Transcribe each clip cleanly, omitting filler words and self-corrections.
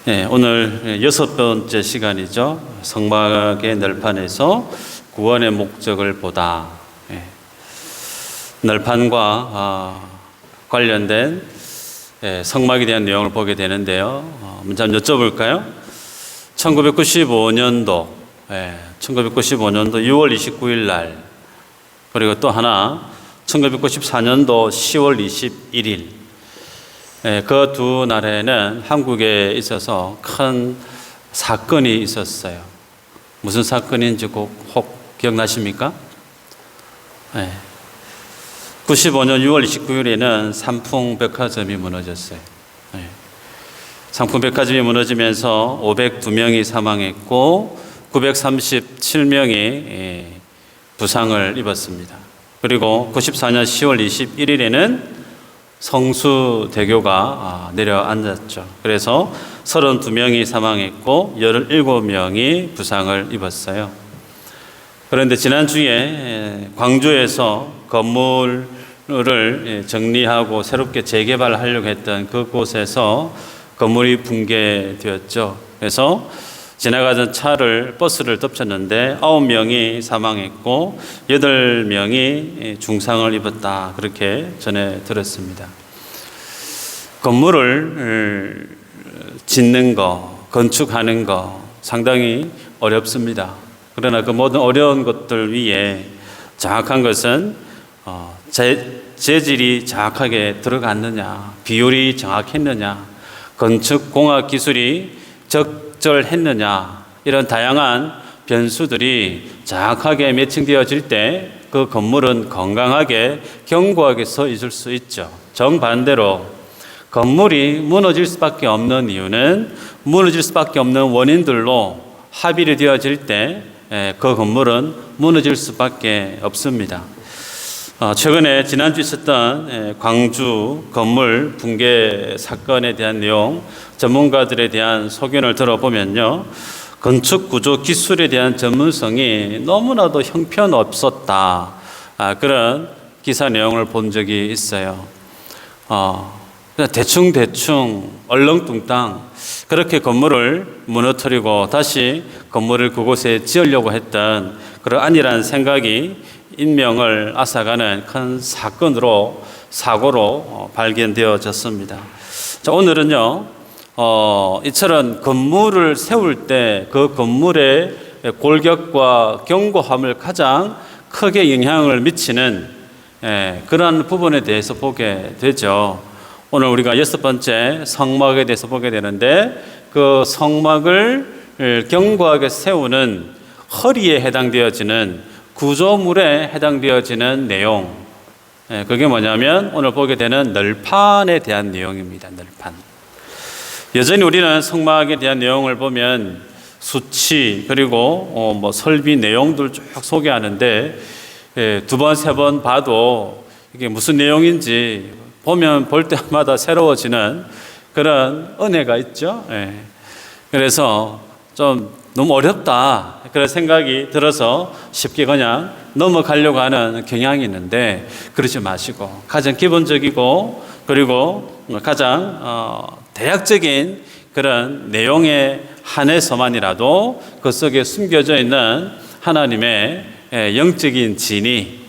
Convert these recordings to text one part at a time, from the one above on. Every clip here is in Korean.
네, 오늘 6번째 시간이죠. 성막의 널판에서 구원의 목적을 보다. 네, 널판과 관련된 성막에 대한 내용을 보게 되는데요. 먼저 한번 여쭤볼까요? 1995년도 6월 29일 날, 그리고 또 하나 1994년도 10월 21일, 그 두 날에는 한국에 있어서 큰 사건이 있었어요. 무슨 사건인지 혹 기억나십니까? 95년 6월 29일에는 삼풍백화점이 무너졌어요. 삼풍백화점이 무너지면서 502명이 사망했고 937명이 부상을 입었습니다. 그리고 94년 10월 21일에는 성수대교가 내려앉았죠. 그래서 32명이 사망했고 17명이 부상을 입었어요. 그런데 지난주에 광주에서 건물을 정리하고 새롭게 재개발하려고 했던 그곳에서 건물이 붕괴되었죠. 그래서 지나가던 버스를 덮쳤는데 9명이 사망했고 8명이 중상을 입었다. 그렇게 전해 들었습니다. 건물을 짓는 거, 건축하는 거 상당히 어렵습니다. 그러나 그 모든 어려운 것들 위에 정확한 것은 재질이 정확하게 들어갔느냐, 비율이 정확했느냐, 건축공학 기술이 적절했느냐, 이런 다양한 변수들이 정확하게 매칭되어질 때 그 건물은 건강하게 견고하게 서 있을 수 있죠. 정반대로 건물이 무너질 수밖에 없는 이유는 무너질 수밖에 없는 원인들로 합의를 되어질 때 그 건물은 무너질 수밖에 없습니다. 최근에 지난주 있었던 광주 건물 붕괴 사건에 대한 내용, 전문가들에 대한 소견을 들어보면요, 건축구조 기술에 대한 전문성이 너무나도 형편없었다, 그런 기사 내용을 본 적이 있어요. 대충 얼렁뚱땅 그렇게 건물을 무너뜨리고 다시 건물을 그곳에 지으려고 했던 그런 안일한 생각이 인명을 앗아가는 큰 사고로 발견되어졌습니다. 자, 오늘은요, 이처럼 건물을 세울 때 그 건물의 골격과 견고함을 가장 크게 영향을 미치는 그러한 부분에 대해서 보게 되죠. 오늘 우리가 6번째 성막에 대해서 보게 되는데, 그 성막을 견고하게 세우는 허리에 해당되어지는 구조물에 해당되어지는 내용, 그게 뭐냐면 오늘 보게 되는 널판에 대한 내용입니다. 널판. 여전히 우리는 성막에 대한 내용을 보면 수치, 그리고 설비 내용들 쭉 소개하는데, 두 번, 세 번 봐도 이게 무슨 내용인지 보면 볼 때마다 새로워지는 그런 은혜가 있죠. 그래서 좀 너무 어렵다, 그런 생각이 들어서 쉽게 그냥 넘어가려고 하는 경향이 있는데, 그러지 마시고 가장 기본적이고 그리고 가장 대략적인 그런 내용에 한해서만이라도 그 속에 숨겨져 있는 하나님의 영적인 진리,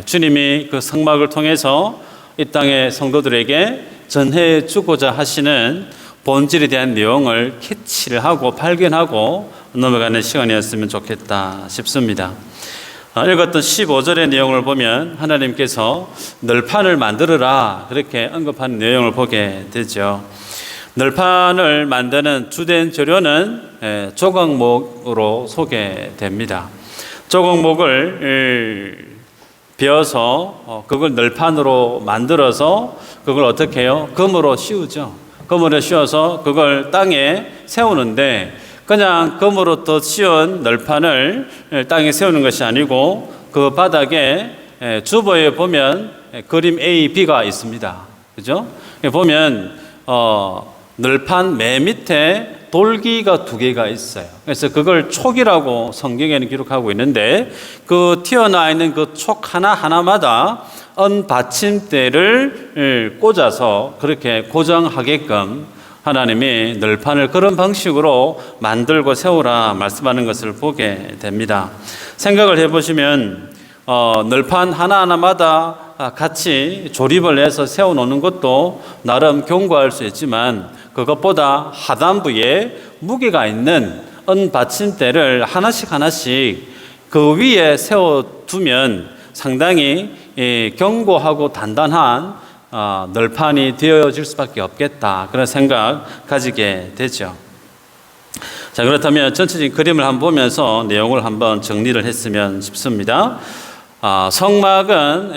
주님이 그 성막을 통해서 이 땅의 성도들에게 전해 주고자 하시는 본질에 대한 내용을 캐치를 하고 발견하고 넘어가는 시간이었으면 좋겠다 싶습니다. 읽었던 15절의 내용을 보면 하나님께서 널판을 만들어라, 그렇게 언급하는 내용을 보게 되죠. 널판을 만드는 주된 재료는 조각목으로 소개됩니다. 조각목을 베어서 그걸 널판으로 만들어서 그걸 어떻게 해요? 금으로 씌우죠. 금으로 씌워서 그걸 땅에 세우는데, 그냥 금으로 더 씌운 널판을 땅에 세우는 것이 아니고 그 바닥에 주보에 보면 그림 A, B가 있습니다. 그죠? 보면 널판 맨 밑에 돌기가 2개가 있어요. 그래서 그걸 촉이라고 성경에는 기록하고 있는데, 그 튀어나와 있는 그 촉 하나하나마다 언 받침대를 꽂아서 그렇게 고정하게끔 하나님이 널판을 그런 방식으로 만들고 세우라 말씀하는 것을 보게 됩니다. 생각을 해보시면 널판 하나하나마다 같이 조립을 해서 세워놓는 것도 나름 견고할 수 있지만 그것보다 하단부에 무게가 있는 은받침대를 하나씩 그 위에 세워두면 상당히 견고하고 단단한 널판이 되어질 수밖에 없겠다, 그런 생각 가지게 되죠. 자, 그렇다면 전체적인 그림을 한번 보면서 내용을 한번 정리를 했으면 싶습니다. 성막은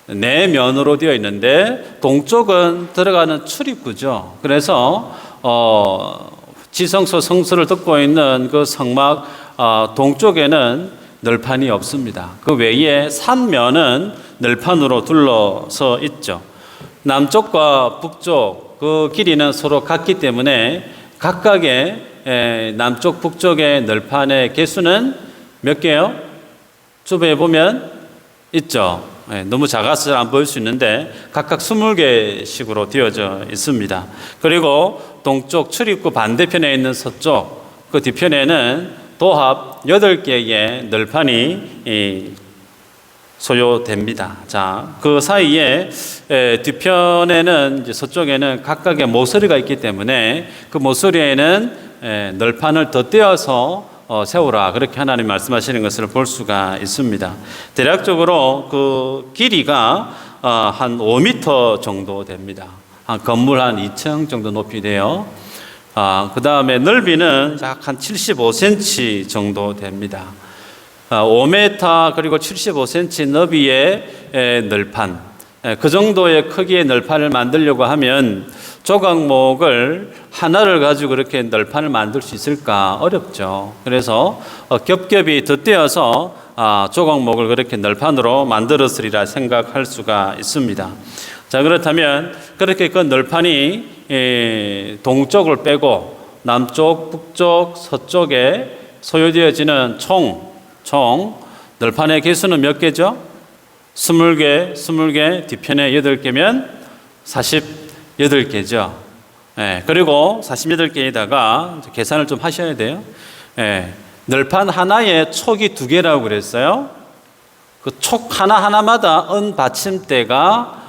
네 면으로 되어 있는데 동쪽은 들어가는 출입구죠. 그래서 지성소 성소를 덮고 있는 그 성막 동쪽에는 널판이 없습니다. 그 외에 산면은 널판으로 둘러서 있죠. 남쪽과 북쪽 그 길이는 서로 같기 때문에 각각의 남쪽 북쪽의 널판의 개수는 몇 개요? 주변에 보면 있죠. 너무 작아서 잘 안 보일 수 있는데 각각 20개씩으로 되어져 있습니다. 그리고 동쪽 출입구 반대편에 있는 서쪽 그 뒤편에는 도합 8개의 널판이 소요됩니다. 자, 그 사이에 뒤편에는 이제 서쪽에는 각각의 모서리가 있기 때문에 그 모서리에는 널판을 덧대어서 세우라, 그렇게 하나님 말씀하시는 것을 볼 수가 있습니다. 대략적으로 그 길이가 한 5m 정도 됩니다. 한 건물 한 2층 정도 높이 돼요. 그 다음에 넓이는 약 한 75cm 정도 됩니다. 5m 그리고 75cm 너비의 널판, 그 정도의 크기의 널판을 만들려고 하면 조각목을 하나를 가지고 그렇게 널판을 만들 수 있을까? 어렵죠. 그래서 겹겹이 덧대어서 조각목을 그렇게 널판으로 만들었으리라 생각할 수가 있습니다. 자, 그렇다면 그렇게 그 널판이 동쪽을 빼고 남쪽, 북쪽, 서쪽에 소요되어지는 총 널판의 개수는 몇 개죠? 20개, 뒤편에 8개면 48개죠. 그리고 48개에다가 계산을 좀 하셔야 돼요. 널판 하나에 촉이 2개라고 그랬어요. 그 촉 하나하나마다 은받침대가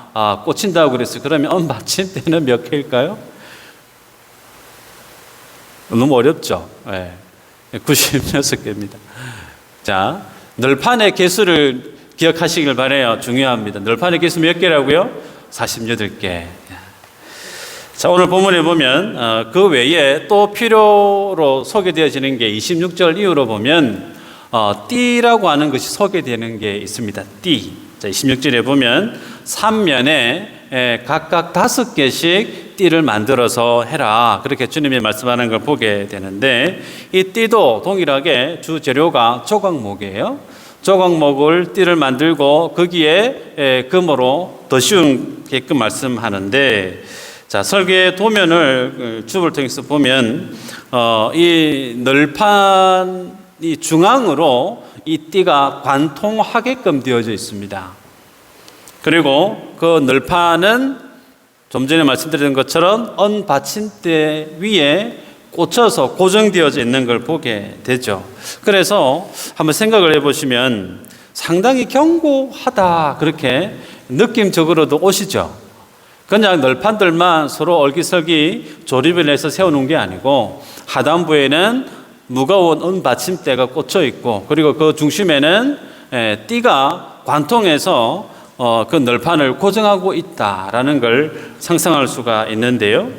꽂힌다고 그랬어요. 그러면 은받침대는 몇 개일까요? 너무 어렵죠. 96개입니다. 자, 널판의 개수를 기억하시길 바라요. 중요합니다. 널판의 개수 몇 개라고요? 48개. 자, 오늘 본문에 보면 그 외에 또 필요로 소개되어지는 게 26절 이후로 보면 띠라고 하는 것이 소개되는 게 있습니다. 띠. 자, 26절에 보면 3면에 각각 5개씩 띠를 만들어서 해라, 그렇게 주님이 말씀하는 걸 보게 되는데, 이 띠도 동일하게 주 재료가 조각목이에요. 조각목을 띠를 만들고 거기에 금으로 더 씌우게끔 말씀하는데, 자, 설계 도면을 줍을 통해서 보면 이 널판 이 중앙으로 이 띠가 관통하게끔 되어져 있습니다. 그리고 그 널판은 좀 전에 말씀드린 것처럼 은받침대 위에 꽂혀서 고정되어져 있는 걸 보게 되죠. 그래서 한번 생각을 해보시면 상당히 견고하다, 그렇게 느낌적으로도 오시죠. 그냥 널판들만 서로 얼기설기 조립을 해서 세워놓은 게 아니고 하단부에는 무거운 은받침대가 꽂혀 있고, 그리고 그 중심에는 띠가 관통해서 그 널판을 고정하고 있다라는 걸 상상할 수가 있는데요.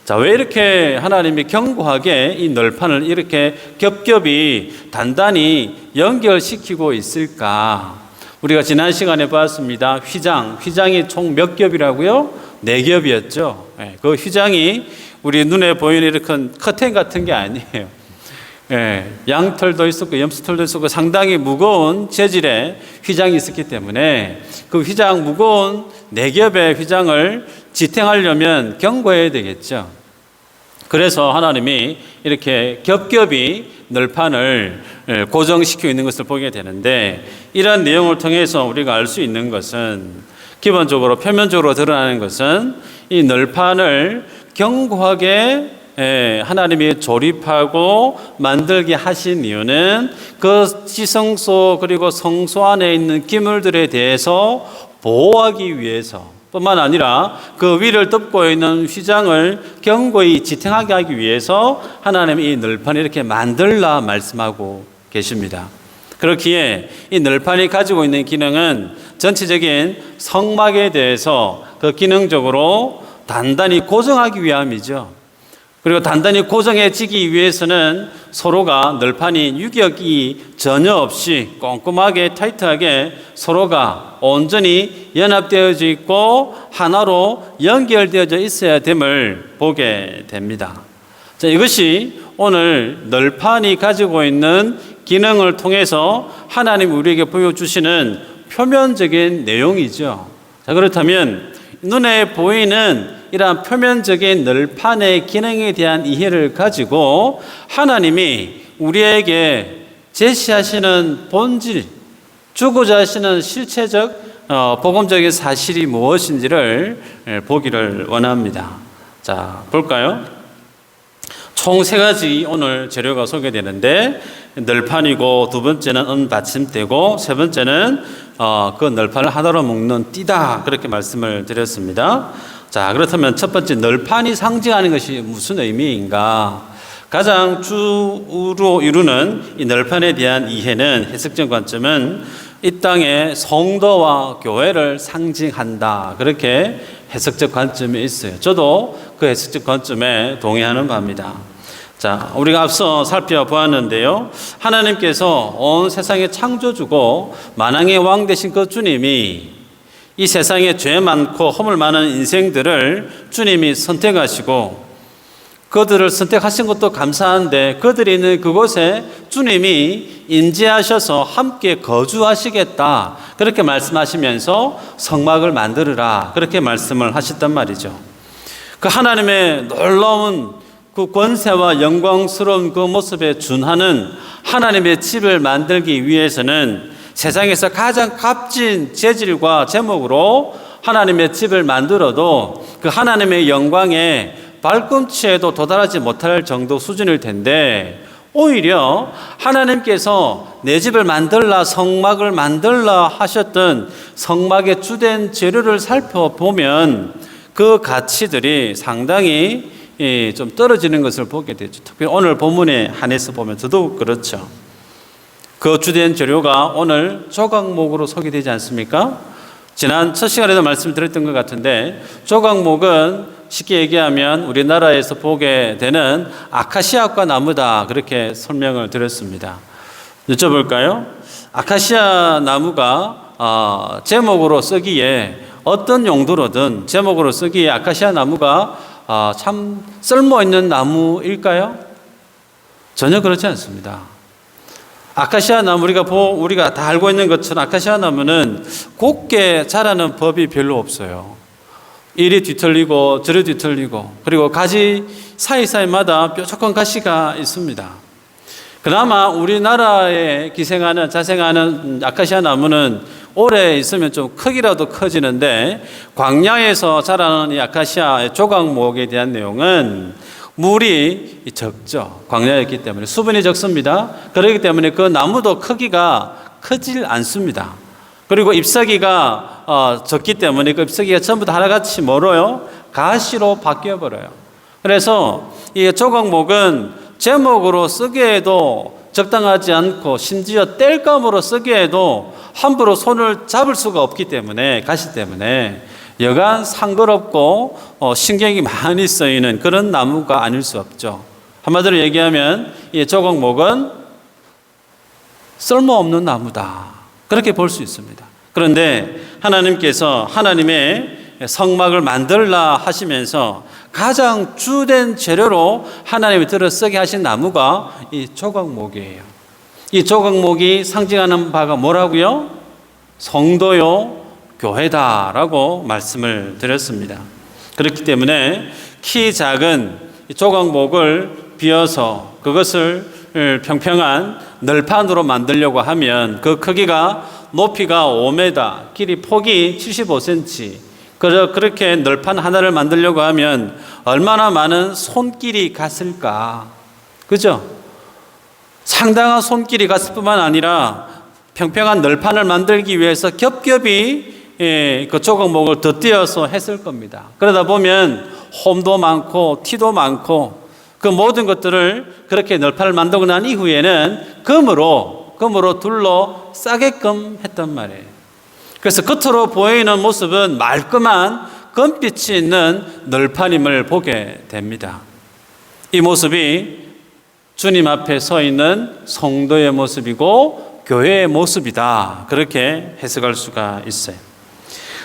자, 왜 이렇게 하나님이 견고하게 이 널판을 이렇게 겹겹이 단단히 연결시키고 있을까? 우리가 지난 시간에 봤습니다. 휘장이 총 몇 겹이라고요? 4겹이었죠. 그 휘장이 우리 눈에 보이는 이렇게 커튼 같은 게 아니에요. 양털도 있었고 염소털도 있었고 상당히 무거운 재질의 휘장이 있었기 때문에 그 휘장, 무거운 4겹의 휘장을 지탱하려면 견고해야 되겠죠. 그래서 하나님이 이렇게 겹겹이 널판을 고정시키고 있는 것을 보게 되는데, 이러한 내용을 통해서 우리가 알 수 있는 것은, 기본적으로 표면적으로 드러나는 것은 이 널판을 견고하게 하나님이 조립하고 만들게 하신 이유는 그 지성소 그리고 성소 안에 있는 기물들에 대해서 보호하기 위해서 뿐만 아니라 그 위를 덮고 있는 휘장을 견고히 지탱하게 하기 위해서 하나님이 이 널판을 이렇게 만들라 말씀하고 계십니다. 그렇기에 이 널판이 가지고 있는 기능은 전체적인 성막에 대해서 그 기능적으로 단단히 고정하기 위함이죠. 그리고 단단히 고정해지기 위해서는 서로가 널판이 유격이 전혀 없이 꼼꼼하게 타이트하게 서로가 온전히 연합되어져 있고 하나로 연결되어져 있어야 됨을 보게 됩니다. 자, 이것이 오늘 널판이 가지고 있는 기능을 통해서 하나님 우리에게 보여주시는 표면적인 내용이죠. 자, 그렇다면 눈에 보이는 이러한 표면적인 널판의 기능에 대한 이해를 가지고 하나님이 우리에게 제시하시는 본질, 주고자 하시는 실체적 복음적인 사실이 무엇인지를 보기를 원합니다. 자, 볼까요? 총 세 가지 오늘 재료가 소개되는데 널판이고 두 번째는 은받침대고 세 번째는 그 널판을 하나로 묶는 띠다 그렇게 말씀을 드렸습니다. 자, 그렇다면 첫 번째 널판이 상징하는 것이 무슨 의미인가? 가장 주로 이루는 이 널판에 대한 이해는 해석적 관점은 이 땅의 성도와 교회를 상징한다 그렇게 해석적 관점이 있어요. 저도 그 해석적 관점에 동의하는 바입니다. 자, 우리가 앞서 살펴보았는데요. 하나님께서 온 세상의 창조주고 만왕의 왕 되신 그 주님이 이 세상에 죄 많고 허물 많은 인생들을 주님이 선택하시고 그들을 선택하신 것도 감사한데 그들이 있는 그곳에 주님이 인지하셔서 함께 거주하시겠다 그렇게 말씀하시면서 성막을 만들으라 그렇게 말씀을 하셨단 말이죠. 그 하나님의 놀라운 그 권세와 영광스러운 그 모습에 준하는 하나님의 집을 만들기 위해서는 세상에서 가장 값진 재질과 제목으로 하나님의 집을 만들어도 그 하나님의 영광에 발꿈치에도 도달하지 못할 정도 수준일 텐데 오히려 하나님께서 내 집을 만들라 성막을 만들라 하셨던 성막의 주된 재료를 살펴보면 그 가치들이 상당히 좀 떨어지는 것을 보게 되죠. 특히 오늘 본문에 한해서 보면 더더욱 그렇죠. 그 주된 재료가 오늘 조각목으로 소개되지 않습니까? 지난 첫 시간에도 말씀드렸던 것 같은데 조각목은 쉽게 얘기하면 우리나라에서 보게 되는 아카시아과 나무다 그렇게 설명을 드렸습니다. 여쭤볼까요? 아카시아 나무가 제목으로 쓰기에 어떤 용도로든 제목으로 쓰기에 아카시아 나무가 참 쓸모있는 나무일까요? 전혀 그렇지 않습니다. 아카시아 나무 우리가 다 알고 있는 것처럼 아카시아 나무는 곱게 자라는 법이 별로 없어요. 이리 뒤틀리고 저리 뒤틀리고 그리고 가지 사이사이마다 뾰족한 가시가 있습니다. 그나마 우리나라에 자생하는 아카시아 나무는 오래 있으면 좀 크기라도 커지는데 광야에서 자라는 이 아카시아 조각목에 대한 내용은 물이 적죠. 광야였기 때문에 수분이 적습니다. 그렇기 때문에 그 나무도 크기가 크질 않습니다. 그리고 잎사귀가 적기 때문에 그 잎사귀가 전부 다 하나같이 멀어요. 가시로 바뀌어버려요. 그래서 이 조각목은 제목으로 쓰기에도 적당하지 않고 심지어 땔감으로 쓰기에도 함부로 손을 잡을 수가 없기 때문에 가시 때문에 여간 상거롭고 신경이 많이 쓰이는 그런 나무가 아닐 수 없죠. 한마디로 얘기하면 이 조각목은 쓸모없는 나무다 그렇게 볼 수 있습니다. 그런데 하나님께서 하나님의 성막을 만들라 하시면서 가장 주된 재료로 하나님이 들어 쓰게 하신 나무가 이 조각목이에요. 이 조각목이 상징하는 바가 뭐라고요? 성도요, 교회다라고 말씀을 드렸습니다. 그렇기 때문에 키 작은 이 조각목을 비어서 그것을 평평한 널판으로 만들려고 하면 그 크기가 높이가 5m, 길이 폭이 75cm, 그렇게 널판 하나를 만들려고 하면 얼마나 많은 손길이 갔을까. 그죠? 상당한 손길이 갔을 뿐만 아니라 평평한 널판을 만들기 위해서 겹겹이 그 조각목을 덧대어서 했을 겁니다. 그러다 보면 홈도 많고 티도 많고 그 모든 것들을 그렇게 널판을 만들고 난 이후에는 금으로 둘러싸게끔 했단 말이에요. 그래서 겉으로 보이는 모습은 말끔한 금빛이 있는 널판임을 보게 됩니다. 이 모습이 주님 앞에 서 있는 성도의 모습이고 교회의 모습이다. 그렇게 해석할 수가 있어요.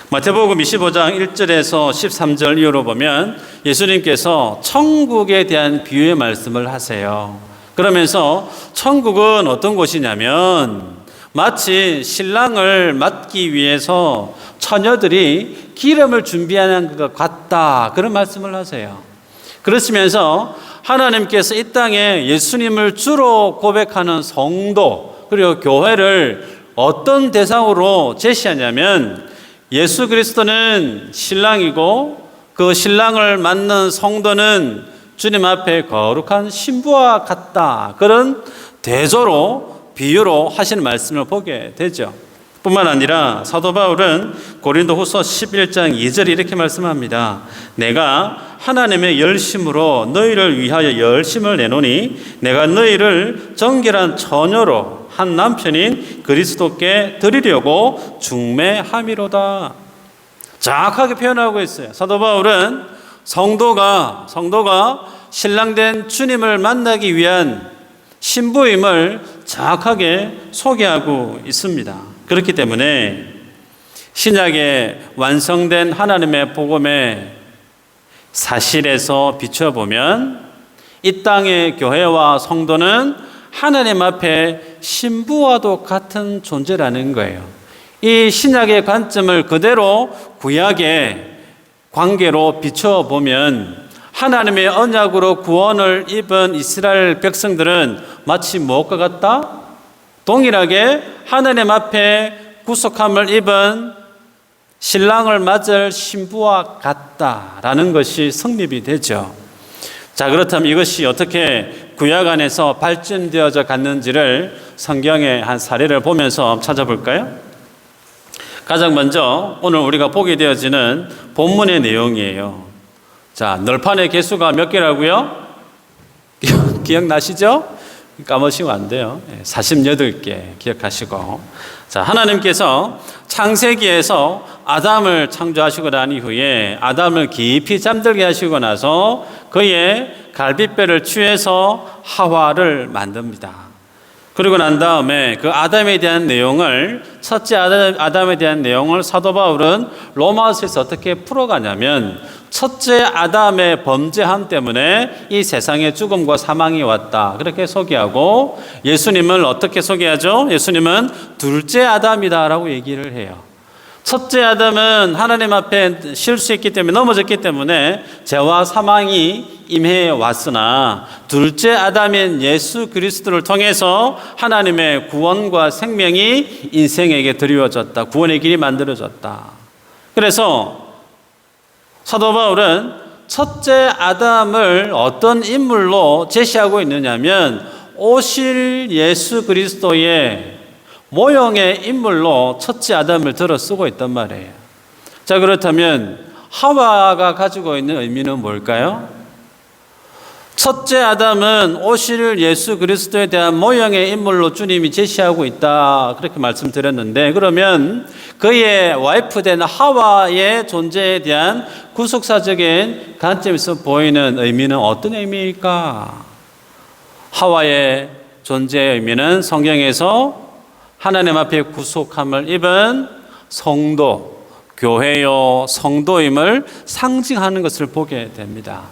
마태복음 25장 1절에서 13절 이후로 보면 예수님께서 천국에 대한 비유의 말씀을 하세요. 그러면서 천국은 어떤 곳이냐면 마치 신랑을 맞기 위해서 처녀들이 기름을 준비하는 것 같다. 그런 말씀을 하세요. 그러시면서 하나님께서 이 땅에 예수님을 주로 고백하는 성도 그리고 교회를 어떤 대상으로 제시하냐면 예수 그리스도는 신랑이고 그 신랑을 맞는 성도는 주님 앞에 거룩한 신부와 같다. 그런 대조로 비유로 하시는 말씀을 보게 되죠. 뿐만 아니라 사도 바울은 고린도후서 11장 2절에 이렇게 말씀합니다. 내가 하나님의 열심으로 너희를 위하여 열심을 내노니 내가 너희를 정결한 처녀로 한 남편인 그리스도께 드리려고 중매함이로다. 정확하게 표현하고 있어요. 사도 바울은 성도가 신랑된 주님을 만나기 위한 신부임을 정확하게 소개하고 있습니다. 그렇기 때문에 신약에 완성된 하나님의 복음의 사실에서 비춰보면 이 땅의 교회와 성도는 하나님 앞에 신부와도 같은 존재라는 거예요. 이 신약의 관점을 그대로 구약의 관계로 비춰보면 하나님의 언약으로 구원을 입은 이스라엘 백성들은 마치 무엇과 같다? 동일하게 하나님 앞에 구속함을 입은 신랑을 맞을 신부와 같다라는 것이 성립이 되죠. 자, 그렇다면 이것이 어떻게 구약 안에서 발전되어져 갔는지를 성경의 한 사례를 보면서 찾아볼까요? 가장 먼저 오늘 우리가 보게 되어지는 본문의 내용이에요. 자, 널판의 개수가 몇 개라고요? 기억나시죠? 까먹으시면 안 돼요. 48개 기억하시고. 자, 하나님께서 창세기에서 아담을 창조하시고 난 이후에 아담을 깊이 잠들게 하시고 나서 그의 갈빗뼈를 취해서 하와를 만듭니다. 그리고 난 다음에 그 아담에 대한 내용을 첫째 아담에 대한 내용을 사도 바울은 로마서에서 어떻게 풀어가냐면 첫째 아담의 범죄함 때문에 이 세상에 죽음과 사망이 왔다. 그렇게 소개하고 예수님을 어떻게 소개하죠? 예수님은 둘째 아담이다라고 얘기를 해요. 첫째 아담은 하나님 앞에 실수했기 때문에 넘어졌기 때문에 죄와 사망이 임해 왔으나 둘째 아담인 예수 그리스도를 통해서 하나님의 구원과 생명이 인생에게 드리워졌다. 구원의 길이 만들어졌다. 그래서 사도 바울은 첫째 아담을 어떤 인물로 제시하고 있느냐면 오실 예수 그리스도의 모형의 인물로 첫째 아담을 들어 쓰고 있단 말이에요. 자, 그렇다면 하와가 가지고 있는 의미는 뭘까요? 첫째 아담은 오실 예수 그리스도에 대한 모형의 인물로 주님이 제시하고 있다. 그렇게 말씀드렸는데 그러면 그의 와이프 된 하와의 존재에 대한 구속사적인 관점에서 보이는 의미는 어떤 의미일까? 하와의 존재의 의미는 성경에서 하나님 앞에 구속함을 입은 성도, 교회요 성도임을 상징하는 것을 보게 됩니다.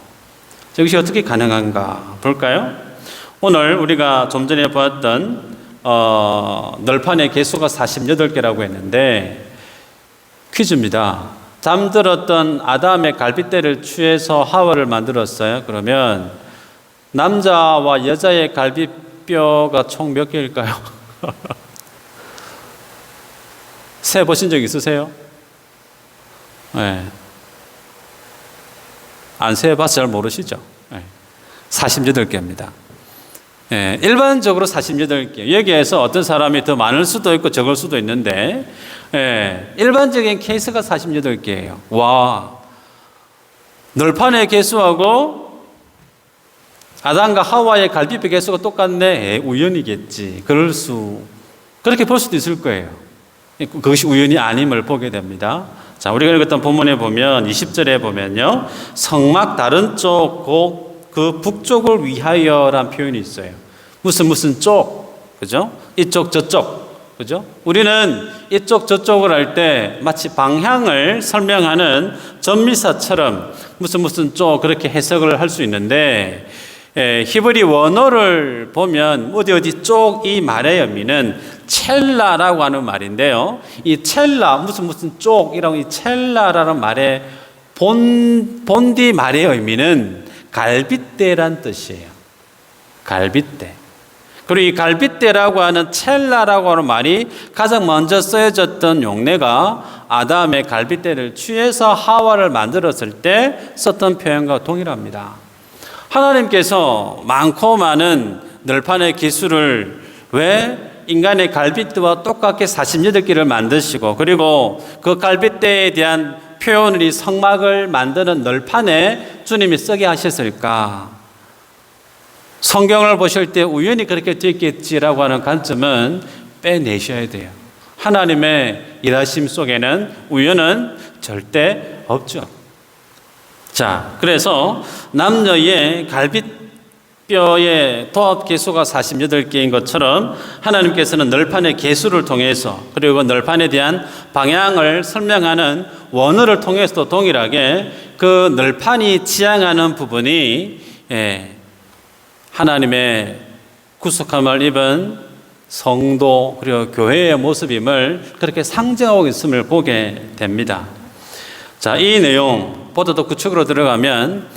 이것이 어떻게 가능한가 볼까요? 오늘 우리가 좀 전에 보았던 널판의 개수가 48개라고 했는데 퀴즈입니다. 잠들었던 아담의 갈빗대를 취해서 하와를 만들었어요. 그러면 남자와 여자의 갈빗뼈가 총 몇 개일까요? 세 보신 적 있으세요? 예. 안 세어봐서 잘 모르시죠? 예. 48개입니다. 예. 일반적으로 48개. 여기에서 어떤 사람이 더 많을 수도 있고 적을 수도 있는데, 예. 일반적인 케이스가 48개예요. 와. 널판의 개수하고 아담과 하와의 갈비뼈 개수가 똑같네. 우연이겠지. 그렇게 볼 수도 있을 거예요. 그것이 우연이 아님을 보게 됩니다. 자, 우리가 읽었던 본문에 보면 20절에 보면요. 성막 다른 쪽 그 북쪽을 위하여라는 표현이 있어요. 무슨 쪽. 그죠? 이쪽 저쪽. 그죠? 우리는 이쪽 저쪽을 할 때 마치 방향을 설명하는 전미사처럼 무슨 쪽 그렇게 해석을 할 수 있는데, 히브리 원어를 보면 어디 쪽 이 말의 의미는 첼라라고 하는 말인데요. 이 첼라 무슨 쪽이라고 이 첼라라는 말의 본디 말의 의미는 갈빗대란 뜻이에요. 갈빗대. 그리고 이 갈빗대라고 하는 첼라라고 하는 말이 가장 먼저 쓰여졌던 용례가 아담의 갈빗대를 취해서 하와를 만들었을 때 썼던 표현과 동일합니다. 하나님께서 많고 많은 널판의 기술을 왜 인간의 갈빗대와 똑같게 48개를 만드시고, 그리고 그 갈빗대에 대한 표현을 이 성막을 만드는 널판에 주님이 쓰게 하셨을까? 성경을 보실 때 우연히 그렇게 됐겠지라고 하는 관점은 빼내셔야 돼요. 하나님의 일하심 속에는 우연은 절대 없죠. 자, 그래서 남녀의 갈빗뼈의 도합 개수가 48개인 것처럼 하나님께서는 널판의 개수를 통해서, 그리고 널판에 대한 방향을 설명하는 원어를 통해서도 동일하게 그 널판이 지향하는 부분이 하나님의 구속함을 입은 성도 그리고 교회의 모습임을 그렇게 상징하고 있음을 보게 됩니다. 자, 이 내용 보다 더 구축으로 들어가면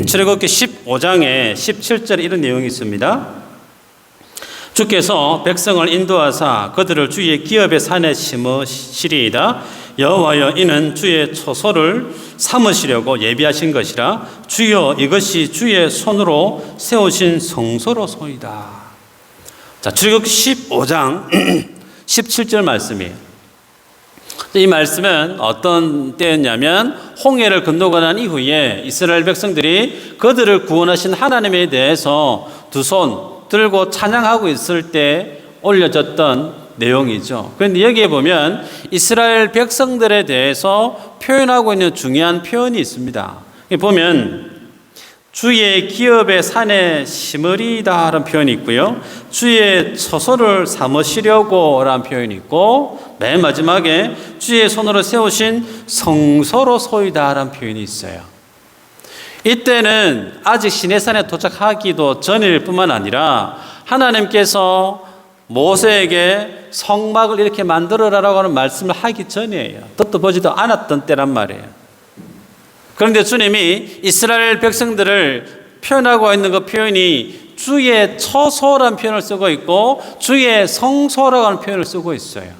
출애굽기 15장에 17절에 이런 내용이 있습니다. 주께서 백성을 인도하사 그들을 주의 기업의 산에 심으시리이다. 여호와여, 이는 주의 초소를 삼으시려고 예비하신 것이라. 주여, 이것이 주의 손으로 세우신 성소로소이다. 자, 출애굽기 15장 17절 말씀이에요. 이 말씀은 어떤 때였냐면 홍해를 건너고 난 이후에 이스라엘 백성들이 그들을 구원하신 하나님에 대해서 두 손 들고 찬양하고 있을 때 올려졌던 내용이죠. 그런데 여기에 보면 이스라엘 백성들에 대해서 표현하고 있는 중요한 표현이 있습니다. 보면 주의 기업의 산에 심으리다 라는 표현이 있고요. 주의 처소를 삼으시려고 라는 표현이 있고, 맨 마지막에 주의 손으로 세우신 성소로 소이다 라는 표현이 있어요. 이때는 아직 시내산에 도착하기도 전일 뿐만 아니라 하나님께서 모세에게 성막을 이렇게 만들어라라고 하는 말씀을 하기 전이에요. 듣도 보지도 않았던 때란 말이에요. 그런데 주님이 이스라엘 백성들을 표현하고 있는 그 표현이 주의 처소라는 표현을 쓰고 있고 주의 성소라고 하는 표현을 쓰고 있어요.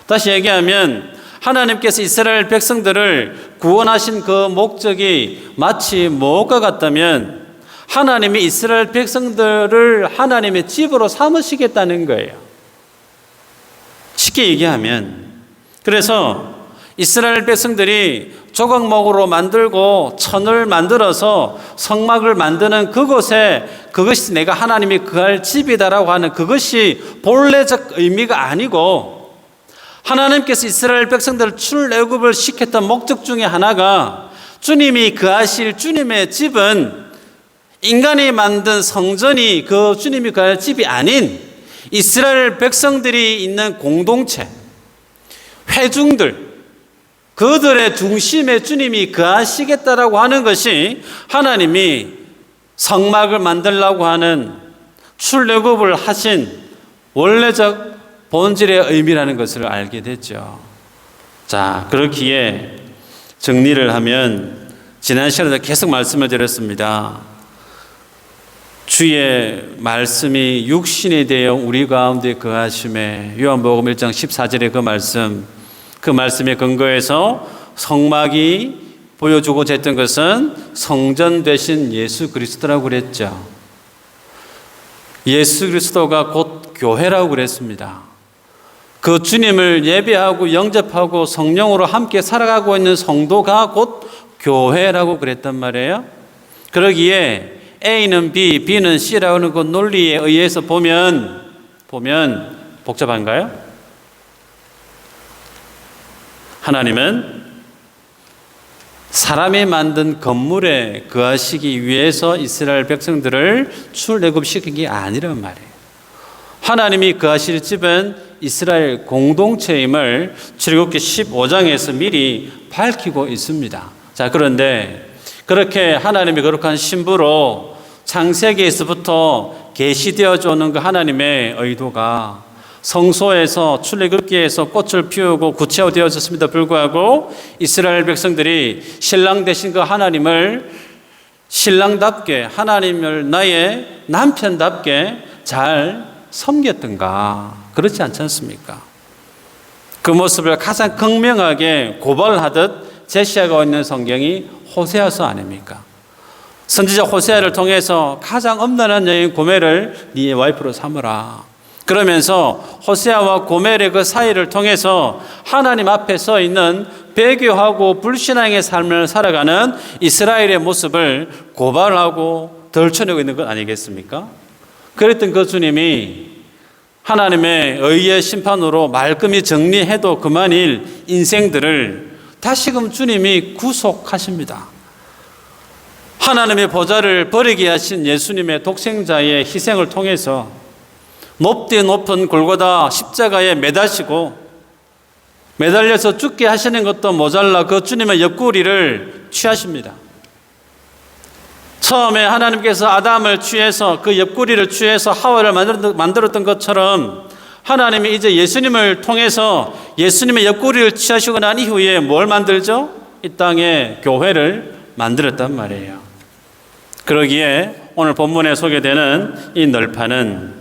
다시 얘기하면 하나님께서 이스라엘 백성들을 구원하신 그 목적이 마치 무엇과 같다면 하나님이 이스라엘 백성들을 하나님의 집으로 삼으시겠다는 거예요. 쉽게 얘기하면, 그래서 이스라엘 백성들이 조각목으로 만들고 천을 만들어서 성막을 만드는 그곳에 그것이 내가 하나님이 거할 집이다라고 하는 그것이 본래적 의미가 아니고, 하나님께서 이스라엘 백성들을 출애굽을 시켰던 목적 중에 하나가 주님이 거하실 주님의 집은 인간이 만든 성전이 그 주님이 거할 집이 아닌 이스라엘 백성들이 있는 공동체, 회중들, 그들의 중심에 주님이 거하시겠다라고 하는 것이 하나님이 성막을 만들려고 하는 출애굽을 하신 원래적 본질의 의미라는 것을 알게 됐죠. 자, 그렇기에 정리를 하면 지난 시간에도 계속 말씀을 드렸습니다. 주의 말씀이 육신이 되어 우리 가운데 거하심에, 요한복음 1장 14절의 그 말씀에 근거해서 성막이 보여주고자 했던 것은 성전 되신 예수 그리스도라고 그랬죠. 예수 그리스도가 곧 교회라고 그랬습니다. 그 주님을 예배하고 영접하고 성령으로 함께 살아가고 있는 성도가 곧 교회라고 그랬단 말이에요. 그러기에 A는 B, B는 C라고 하는 그 논리에 의해서 보면 복잡한가요? 하나님은 사람이 만든 건물에 거하시기 위해서 이스라엘 백성들을 출애굽시킨 게 아니란 말이에요. 하나님이 거하실 집은 이스라엘 공동체임을 출애굽기 15장에서 미리 밝히고 있습니다. 자, 그런데 그렇게 하나님의 거룩한 신부로 창세기에서부터 계시되어져 오는 그 하나님의 의도가 성소에서 출애굽기에서 꽃을 피우고 구체화되어졌음에도 불구하고 이스라엘 백성들이 신랑 되신 그 하나님을 신랑답게, 하나님을 나의 남편답게 잘 섬겼던가? 그렇지 않지 않습니까? 그 모습을 가장 극명하게 고발하듯 제시하고 있는 성경이 호세아서 아닙니까? 선지자 호세아를 통해서 가장 엄란한 여인 고멜을 네 와이프로 삼으라. 그러면서 호세아와 고멜의 그 사이를 통해서 하나님 앞에 서 있는 배교하고 불신앙의 삶을 살아가는 이스라엘의 모습을 고발하고 덜쳐내고 있는 것 아니겠습니까? 그랬던 그 주님이 하나님의 의의 심판으로 말끔히 정리해도 그만일 인생들을 다시금 주님이 구속하십니다. 하나님의 보좌를 버리게 하신 예수님의 독생자의 희생을 통해서 높디 높은 골고다 십자가에 매달려서 죽게 하시는 것도 모자라 그 주님의 옆구리를 취하십니다. 처음에 하나님께서 아담을 취해서 그 옆구리를 취해서 하와를 만들었던 것처럼 하나님이 이제 예수님을 통해서 예수님의 옆구리를 취하시고 난 이후에 뭘 만들죠? 이 땅에 교회를 만들었단 말이에요. 그러기에 오늘 본문에 소개되는 이 널판은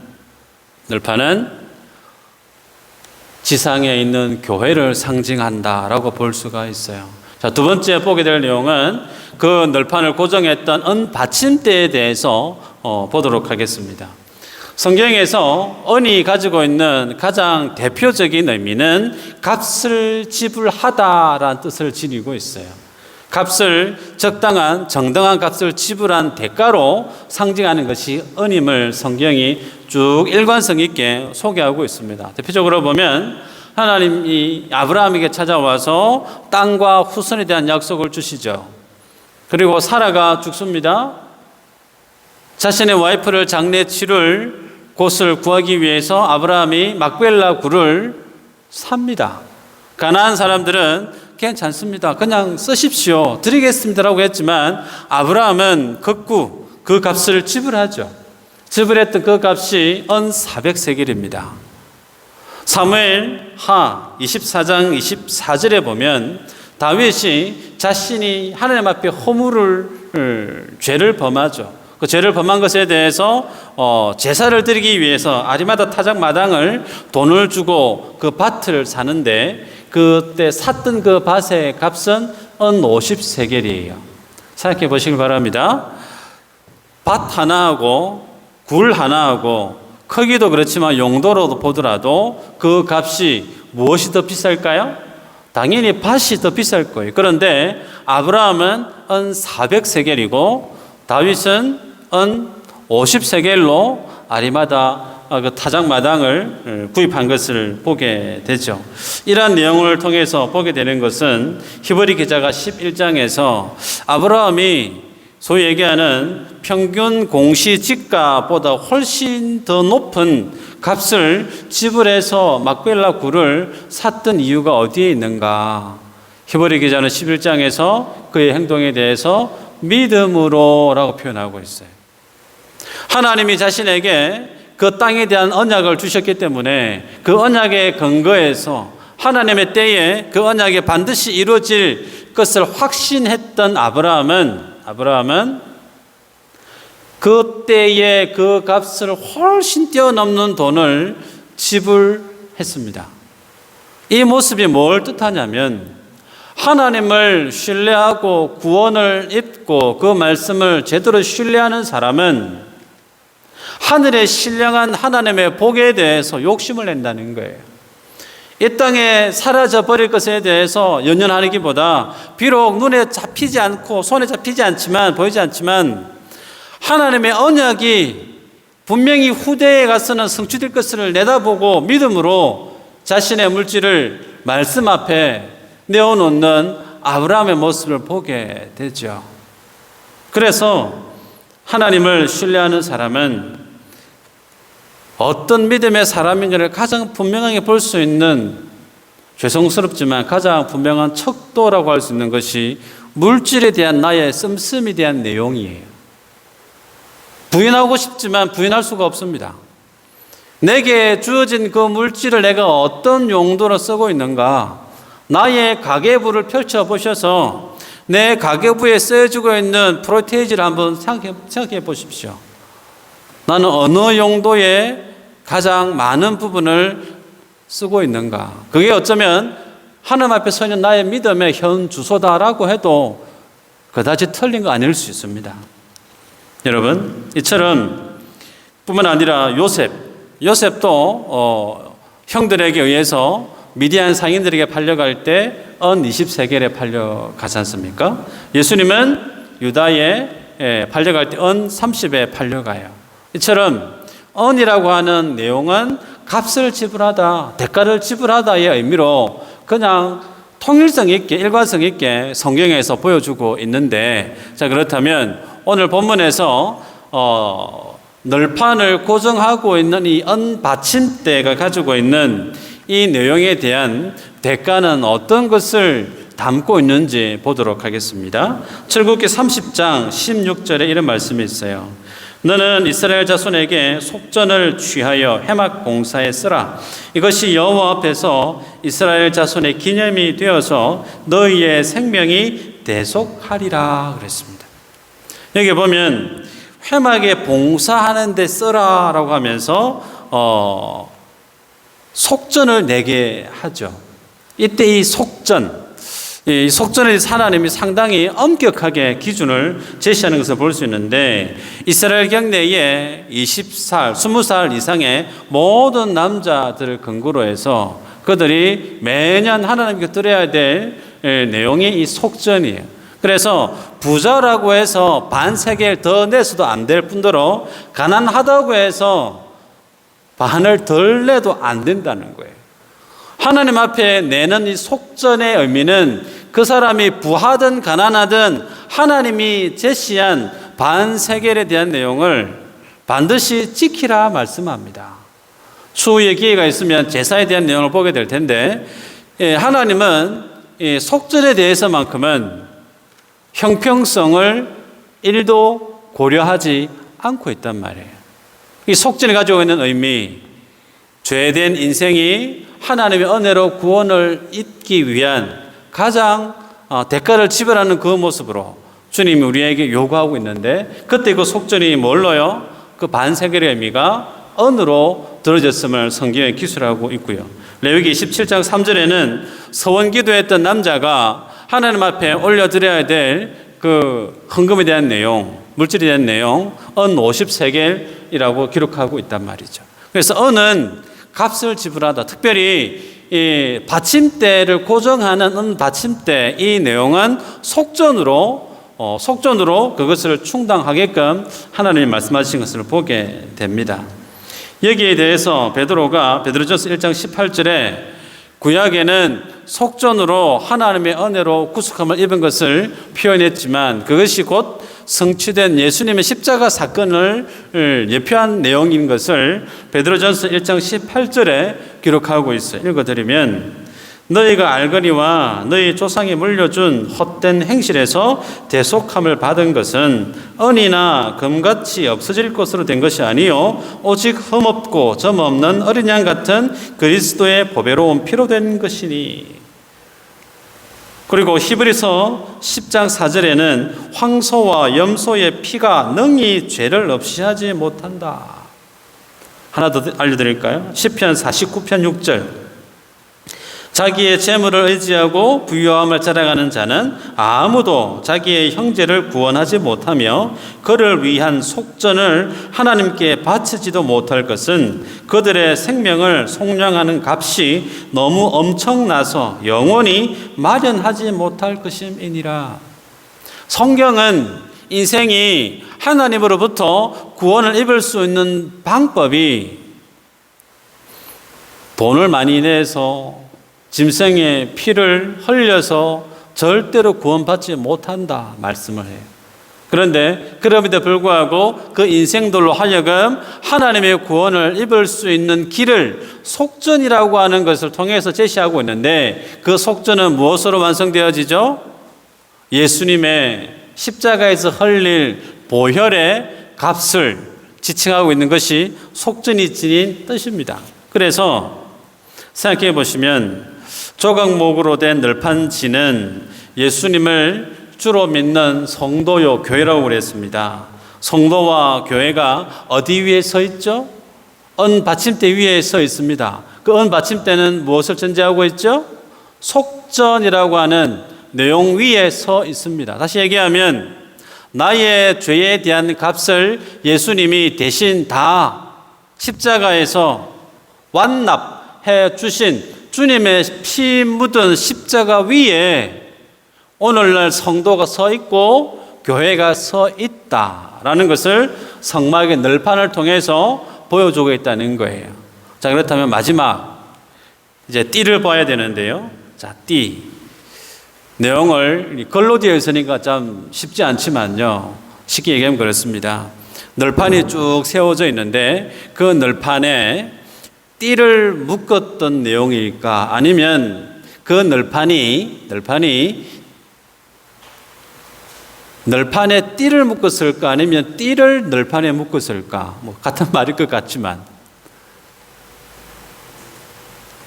지상에 있는 교회를 상징한다라고 볼 수가 있어요. 자, 두 번째 보게 될 내용은 그 널판을 고정했던 은받침대에 대해서 보도록 하겠습니다. 성경에서 은이 가지고 있는 가장 대표적인 의미는 값을 지불하다라는 뜻을 지니고 있어요. 값을 적당한 정당한 값을 지불한 대가로 상징하는 것이 은임을 성경이 쭉 일관성 있게 소개하고 있습니다. 대표적으로 보면 하나님이 아브라함에게 찾아와서 땅과 후손에 대한 약속을 주시죠. 그리고 사라가 죽습니다. 자신의 와이프를 장례 치를 곳을 구하기 위해서 아브라함이 막벨라 굴을 삽니다. 가나안 사람들은 괜찮습니다. 그냥 쓰십시오. 드리겠습니다라고 했지만 아브라함은 극구 그 값을 지불하죠. 지불했던 그 값이 은 400세겔입니다. 사무엘 하 24장 24절에 보면 다윗이 자신이 하나님 앞에 죄를 범하죠. 그 죄를 범한 것에 대해서 제사를 드리기 위해서 아리마다 타작 마당을 돈을 주고 그 밭을 사는데 그때 샀던 그 밭의 값은 은 50세겔이에요. 생각해 보시길 바랍니다. 밭 하나하고 굴 하나하고 크기도 그렇지만 용도로 보더라도 그 값이 무엇이 더 비쌀까요? 당연히 밭이 더 비쌀 거예요. 그런데 아브라함은 은 400세겔이고 다윗은 은 50세겔로 아리마다 그 타작마당을 구입한 것을 보게 되죠. 이러한 내용을 통해서 보게 되는 것은 히브리 기자가 11장에서 아브라함이 소위 얘기하는 평균 공시지가보다 훨씬 더 높은 값을 지불해서 막벨라 굴을 샀던 이유가 어디에 있는가? 히브리 기자는 11장에서 그의 행동에 대해서 믿음으로라고 표현하고 있어요. 하나님이 자신에게 그 땅에 대한 언약을 주셨기 때문에 그 언약의 근거에서 하나님의 때에 그 언약이 반드시 이루어질 것을 확신했던 아브라함은 그 때에 그 값을 훨씬 뛰어넘는 돈을 지불했습니다. 이 모습이 뭘 뜻하냐면 하나님을 신뢰하고 구원을 입고 그 말씀을 제대로 신뢰하는 사람은 하늘의 신령한 하나님의 복에 대해서 욕심을 낸다는 거예요. 이 땅에 사라져 버릴 것에 대해서 연연하기보다 비록 눈에 잡히지 않고 손에 잡히지 않지만 보이지 않지만 하나님의 언약이 분명히 후대에 가서는 성취될 것을 내다보고 믿음으로 자신의 물질을 말씀 앞에 내어놓는 아브라함의 모습을 보게 되죠. 그래서 하나님을 신뢰하는 사람은 어떤 믿음의 사람인가를 가장 분명하게 볼 수 있는, 죄송스럽지만 가장 분명한 척도라고 할 수 있는 것이 물질에 대한 나의 씀씀이에 대한 내용이에요. 부인하고 싶지만 부인할 수가 없습니다. 내게 주어진 그 물질을 내가 어떤 용도로 쓰고 있는가, 나의 가계부를 펼쳐보셔서 내 가계부에 쓰여지고 있는 프로테이지를 한번 생각해 보십시오. 나는 어느 용도에 가장 많은 부분을 쓰고 있는가. 그게 어쩌면 하나님 앞에 서 있는 나의 믿음의 현 주소다라고 해도 그다지 틀린 거 아닐 수 있습니다. 여러분, 이처럼 뿐만 아니라 요셉도 형들에게 의해서 미디안 상인들에게 팔려갈 때 언 20세겔에 팔려가지 않습니까? 예수님은 유다에 팔려갈 때 언 30에 팔려가요. 이처럼 언이라고 하는 내용은 값을 지불하다, 대가를 지불하다의 의미로 그냥 통일성 있게, 일관성 있게 성경에서 보여주고 있는데, 자, 그렇다면 오늘 본문에서 널판을 고정하고 있는 이 언받침대가 가지고 있는 이 내용에 대한 대가는 어떤 것을 담고 있는지 보도록 하겠습니다. 출애굽기 30장 16절에 이런 말씀이 있어요. 너는 이스라엘 자손에게 속전을 취하여 해막 봉사에 쓰라. 이것이 여호와 앞에서 이스라엘 자손의 기념이 되어서 너희의 생명이 대속하리라 그랬습니다. 여기 보면 회막에 봉사하는 데 쓰라라고 하면서 속전을 내게 하죠. 이때 이 속전에 하나님이 상당히 엄격하게 기준을 제시하는 것을 볼 수 있는데, 이스라엘 경내에 20살, 20살 이상의 모든 남자들을 근거로 해서 그들이 매년 하나님께 드려야 될 내용이 이 속전이에요. 그래서 부자라고 해서 반세겔 더 내서도 안 될 뿐더러 가난하다고 해서 반을 덜 내도 안 된다는 거예요. 하나님 앞에 내는 이 속전의 의미는 그 사람이 부하든 가난하든 하나님이 제시한 반세겔에 대한 내용을 반드시 지키라 말씀합니다. 추후에 기회가 있으면 제사에 대한 내용을 보게 될 텐데, 하나님은 이 속전에 대해서만큼은 형평성을 1도 고려하지 않고 있단 말이에요. 이 속전이 가지고 있는 의미, 죄된 인생이 하나님의 은혜로 구원을 잊기 위한 가장 대가를 지불하는 그 모습으로 주님이 우리에게 요구하고 있는데, 그때 그 속전이 뭘로요? 그 반세겔의 의미가 언으로 들어졌음을 성경에 기술하고 있고요. 레위기 27장 3절에는 서원 기도했던 남자가 하나님 앞에 올려드려야 될 그 헌금에 대한 내용, 물질에 대한 내용, 언 50세겔이라고 기록하고 있단 말이죠. 그래서 언은 값을 지불하다. 특별히 이 받침대를 고정하는 은 받침대, 이 내용은 속전으로 그것을 충당하게끔 하나님이 말씀하신 것을 보게 됩니다. 여기에 대해서 베드로전서 1장 18절에 구약에는 속전으로 하나님의 은혜로 구속함을 입은 것을 표현했지만, 그것이 곧 성취된 예수님의 십자가 사건을 예표한 내용인 것을 베드로전서 1장 18절에 기록하고 있어요. 읽어드리면, 너희가 알거니와 너희 조상이 물려준 헛된 행실에서 대속함을 받은 것은 은이나 금같이 없어질 것으로 된 것이 아니요 오직 흠없고 점없는 어린 양 같은 그리스도의 보배로운 피로 된 것이니. 그리고 히브리서 10장 4절에는 황소와 염소의 피가 능히 죄를 없이 하지 못한다. 하나 더 알려드릴까요? 시편 49편 6절. 자기의 재물을 의지하고 부유함을 자랑하는 자는 아무도 자기의 형제를 구원하지 못하며 그를 위한 속전을 하나님께 바치지도 못할 것은 그들의 생명을 속량하는 값이 너무 엄청나서 영원히 마련하지 못할 것임이니라. 성경은 인생이 하나님으로부터 구원을 입을 수 있는 방법이 돈을 많이 내서 짐승의 피를 흘려서 절대로 구원받지 못한다 말씀을 해요. 그런데 그럼에도 불구하고 그 인생들로 하여금 하나님의 구원을 입을 수 있는 길을 속전이라고 하는 것을 통해서 제시하고 있는데, 그 속전은 무엇으로 완성되어지죠? 예수님의 십자가에서 흘릴 보혈의 값을 지칭하고 있는 것이 속전이 지닌 뜻입니다. 그래서 생각해 보시면 조각목으로 된 널판지는 예수님을 주로 믿는 성도요 교회라고 그랬습니다. 성도와 교회가 어디 위에 서 있죠? 은받침대 위에 서 있습니다. 그 은받침대는 무엇을 전제하고 있죠? 속전이라고 하는 내용 위에 서 있습니다. 다시 얘기하면 나의 죄에 대한 값을 예수님이 대신 다 십자가에서 완납해 주신 주님의 피 묻은 십자가 위에 오늘날 성도가 서 있고 교회가 서 있다라는 것을 성막의 널판을 통해서 보여주고 있다는 거예요. 자, 그렇다면 마지막 이제 띠를 봐야 되는데요. 자, 띠 내용을 글로 되어 있으니까 참 쉽지 않지만요, 쉽게 얘기하면 그렇습니다. 널판이 쭉 세워져 있는데 그 널판에 띠를 묶었던 내용일까, 아니면 그 널판에 띠를 묶었을까, 아니면 띠를 널판에 묶었을까, 뭐 같은 말일 것 같지만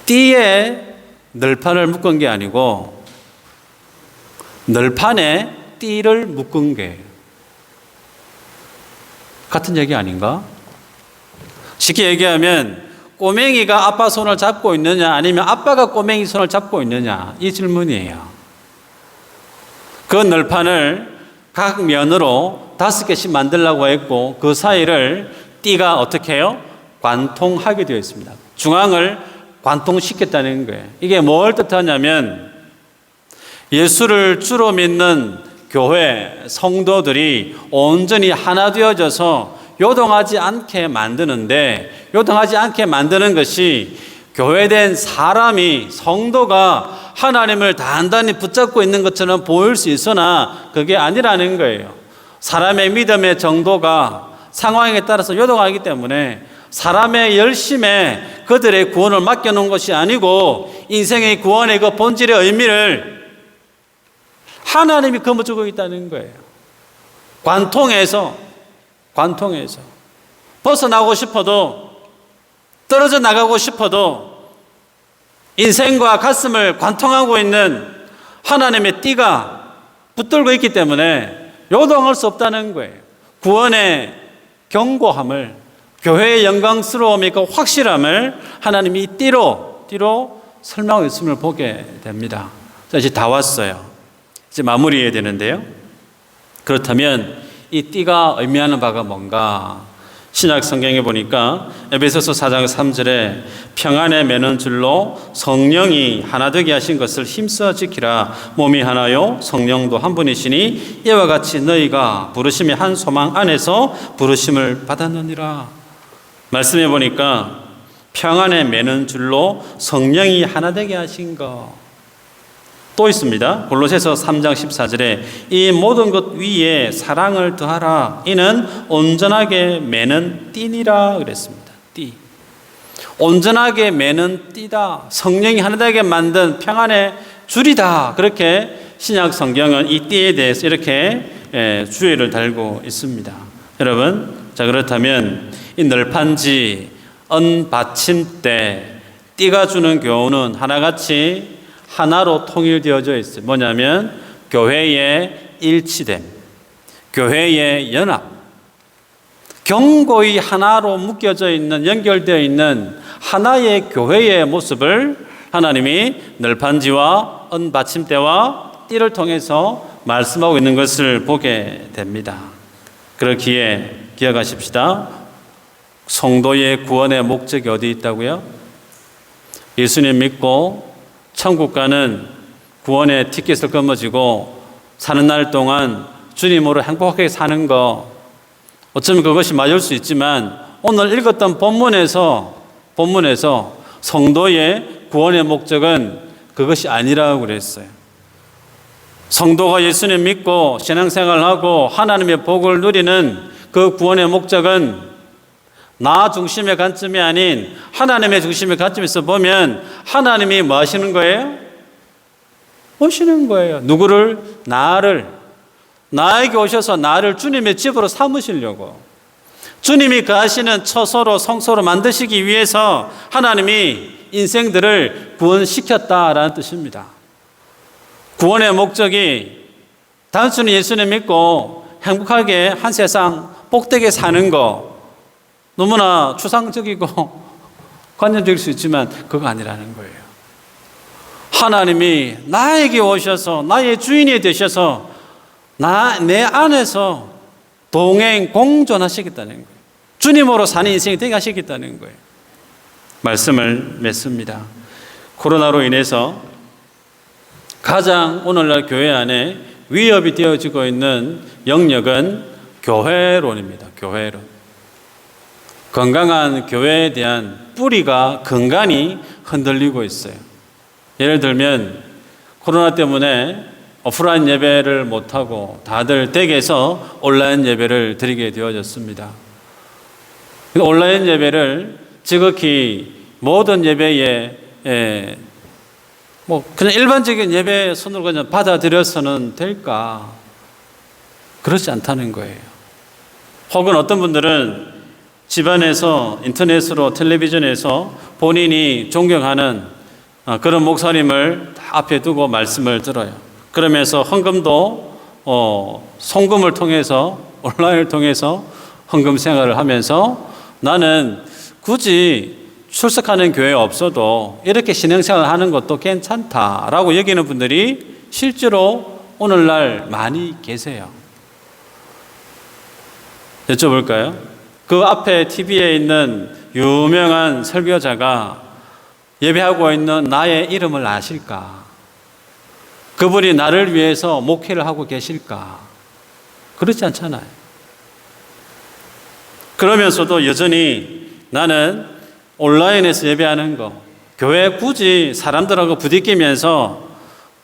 띠에 널판을 묶은 게 아니고 널판에 띠를 묶은 게 같은 얘기 아닌가? 쉽게 얘기하면 꼬맹이가 아빠 손을 잡고 있느냐, 아니면 아빠가 꼬맹이 손을 잡고 있느냐, 이 질문이에요. 그 널판을 각 면으로 5개씩 만들려고 했고 그 사이를 띠가 어떻게 해요? 관통하게 되어 있습니다. 중앙을 관통시켰다는 거예요. 이게 뭘 뜻하냐면 예수를 주로 믿는 교회 성도들이 온전히 하나 되어져서 요동하지 않게 만드는데, 요동하지 않게 만드는 것이 교회된 사람이, 성도가 하나님을 단단히 붙잡고 있는 것처럼 보일 수 있으나 그게 아니라는 거예요. 사람의 믿음의 정도가 상황에 따라서 요동하기 때문에 사람의 열심에 그들의 구원을 맡겨놓은 것이 아니고 인생의 구원의 그 본질의 의미를 하나님이 거머쥐고 있다는 거예요. 관통해서 벗어나고 싶어도, 떨어져 나가고 싶어도 인생과 가슴을 관통하고 있는 하나님의 띠가 붙들고 있기 때문에 요동할 수 없다는 거예요. 구원의 견고함을, 교회의 영광스러움이 그 확실함을 하나님이 이 띠로 설명하고 있음을 보게 됩니다. 자, 이제 다 왔어요. 이제 마무리해야 되는데요. 그렇다면 이 띠가 의미하는 바가 뭔가? 신약 성경에 보니까 에베소서 4장 3절에 평안에 매는 줄로 성령이 하나 되게 하신 것을 힘써 지키라. 몸이 하나요 성령도 한 분이시니 이와 같이 너희가 부르심의 한 소망 안에서 부르심을 받았느니라. 말씀해 보니까 평안에 매는 줄로 성령이 하나 되게 하신 것. 또 있습니다. 골로새서 3장 14절에 이 모든 것 위에 사랑을 더하라. 이는 온전하게 매는 띠니라 그랬습니다. 띠. 온전하게 매는 띠다. 성령이 하나 되게 만든 평안의 줄이다. 그렇게 신약 성경은 이 띠에 대해서 이렇게 주의를 달고 있습니다. 여러분, 자, 그렇다면 이 널판지, 은받침대, 띠가 주는 교훈은 하나같이 하나로 통일되어져 있어요. 뭐냐면 교회의 일치됨, 교회의 연합, 견고히 하나로 묶여져 있는, 연결되어 있는 하나의 교회의 모습을 하나님이 널판지와 은받침대와 띠를 통해서 말씀하고 있는 것을 보게 됩니다. 그렇기에 기억하십시다. 성도의 구원의 목적이 어디 있다고요? 예수님 믿고 천국 가는 구원의 티켓을 거머쥐고 사는 날 동안 주님으로 행복하게 사는 거, 어쩌면 그것이 맞을 수 있지만 오늘 읽었던 본문에서 성도의 구원의 목적은 그것이 아니라고 그랬어요. 성도가 예수님 믿고 신앙생활하고 하나님의 복을 누리는 그 구원의 목적은 나 중심의 관점이 아닌 하나님의 중심의 관점에서 보면 하나님이 뭐 하시는 거예요? 오시는 거예요. 누구를? 나에게 오셔서 나를 주님의 집으로 삼으시려고, 주님이 거하시는 처소로 성소로 만드시기 위해서 하나님이 인생들을 구원시켰다라는 뜻입니다. 구원의 목적이 단순히 예수님 믿고 행복하게 한 세상 복되게 사는 거, 너무나 추상적이고 관념적일 수 있지만 그거 아니라는 거예요. 하나님이 나에게 오셔서 나의 주인이 되셔서 내 안에서 동행 공존하시겠다는 거예요. 주님으로 사는 인생이 되게 하시겠다는 거예요. 말씀을 맺습니다. 코로나로 인해서 가장 오늘날 교회 안에 위협이 되어지고 있는 영역은 교회론입니다. 교회론. 건강한 교회에 대한 뿌리가 근간이 흔들리고 있어요. 예를 들면 코로나 때문에 오프라인 예배를 못하고 다들 댁에서 온라인 예배를 드리게 되어졌습니다. 온라인 예배를 지극히 모든 예배에 그냥 일반적인 예배 손으로 그냥 받아들여서는 될까? 그렇지 않다는 거예요. 혹은 어떤 분들은 집안에서 인터넷으로 텔레비전에서 본인이 존경하는 그런 목사님을 다 앞에 두고 말씀을 들어요. 그러면서 헌금도 송금을 통해서 온라인을 통해서 헌금 생활을 하면서 나는 굳이 출석하는 교회 없어도 이렇게 신앙생활 하는 것도 괜찮다라고 여기는 분들이 실제로 오늘날 많이 계세요. 여쭤볼까요? 그 앞에 TV에 있는 유명한 설교자가 예배하고 있는 나의 이름을 아실까? 그분이 나를 위해서 목회를 하고 계실까? 그렇지 않잖아요. 그러면서도 여전히 나는 온라인에서 예배하는 거, 교회 굳이 사람들하고 부딪히면서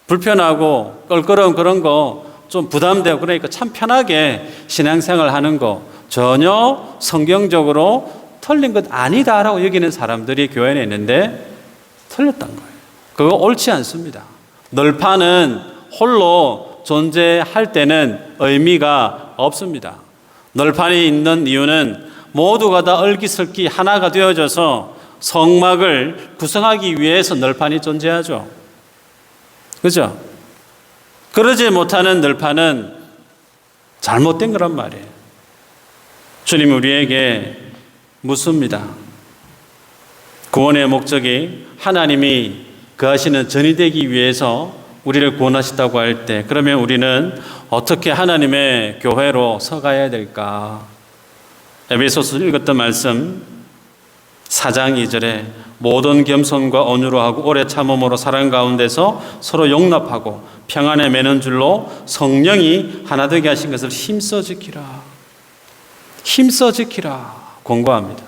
불편하고 껄끄러운 그런 거 좀 부담되고 그러니까 참 편하게 신앙생활 하는 거 전혀 성경적으로 틀린 것 아니다라고 여기는 사람들이 교회 안에 있는데 틀렸단 거예요. 그거 옳지 않습니다. 널판은 홀로 존재할 때는 의미가 없습니다. 널판이 있는 이유는 모두가 다 얼기설기 하나가 되어져서 성막을 구성하기 위해서 널판이 존재하죠. 그죠? 그러지 못하는 널판은 잘못된 거란 말이에요. 주님이 우리에게 묻습니다. 구원의 목적이 하나님이 거하시는 전이 되기 위해서 우리를 구원하시다고 할 때 그러면 우리는 어떻게 하나님의 교회로 서가야 될까? 에베소서 읽었던 말씀 4장 2절에 모든 겸손과 온유로 하고 오래 참음으로 사랑 가운데서 서로 용납하고 평안에 매는 줄로 성령이 하나 되게 하신 것을 힘써 지키라. 힘써 지키라. 권고합니다.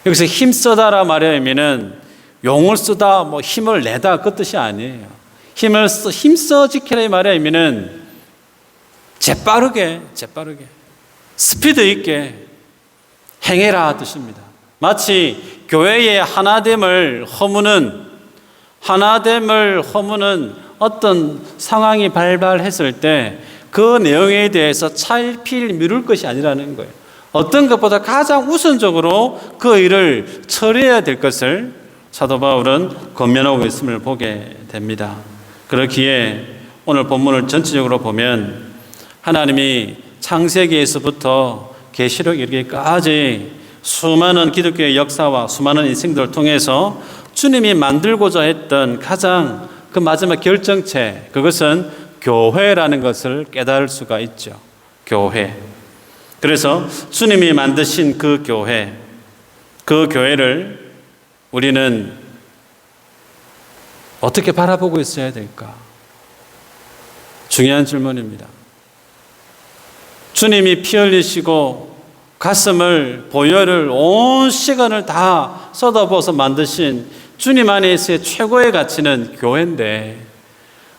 여기서 힘쓰다라 말의 의미는 용을 쓰다, 힘을 내다 그 뜻이 아니에요. 힘써 지키라의 말의 의미는 재빠르게 스피드 있게 행해라 뜻입니다. 마치 교회의 하나됨을 허무는 어떤 상황이 발발했을 때 그 내용에 대해서 차일피일 미룰 것이 아니라는 거예요. 어떤 것보다 가장 우선적으로 그 일을 처리해야 될 것을 사도 바울은 권면하고 있음을 보게 됩니다. 그렇기에 오늘 본문을 전체적으로 보면 하나님이 창세기에서부터 계시록 이르기까지 수많은 기독교의 역사와 수많은 인생들을 통해서 주님이 만들고자 했던 가장 그 마지막 결정체, 그것은 교회라는 것을 깨달을 수가 있죠. 교회. 그래서 주님이 만드신 그 교회를 우리는 어떻게 바라보고 있어야 될까? 중요한 질문입니다. 주님이 피 흘리시고 가슴을, 보혈을 온 시간을 다 쏟아부어서 만드신 주님 안에서의 최고의 가치는 교회인데,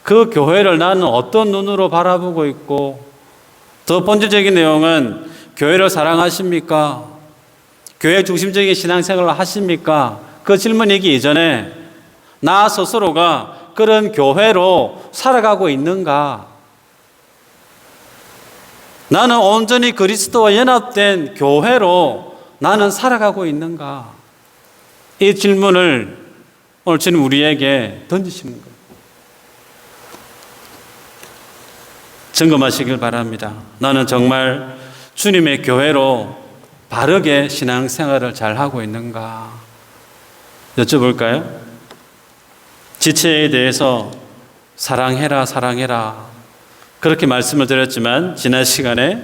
그 교회를 나는 어떤 눈으로 바라보고 있고, 더 본질적인 내용은 교회를 사랑하십니까? 교회 중심적인 신앙생활을 하십니까? 그 질문이기 이전에 나 스스로가 그런 교회로 살아가고 있는가? 나는 온전히 그리스도와 연합된 교회로 나는 살아가고 있는가? 이 질문을 오늘 주님 우리에게 던지시는 거예요. 점검하시길 바랍니다. 나는 정말 주님의 교회로 바르게 신앙생활을 잘 하고 있는가? 여쭤볼까요? 지체에 대해서 사랑해라, 사랑해라. 그렇게 말씀을 드렸지만 지난 시간에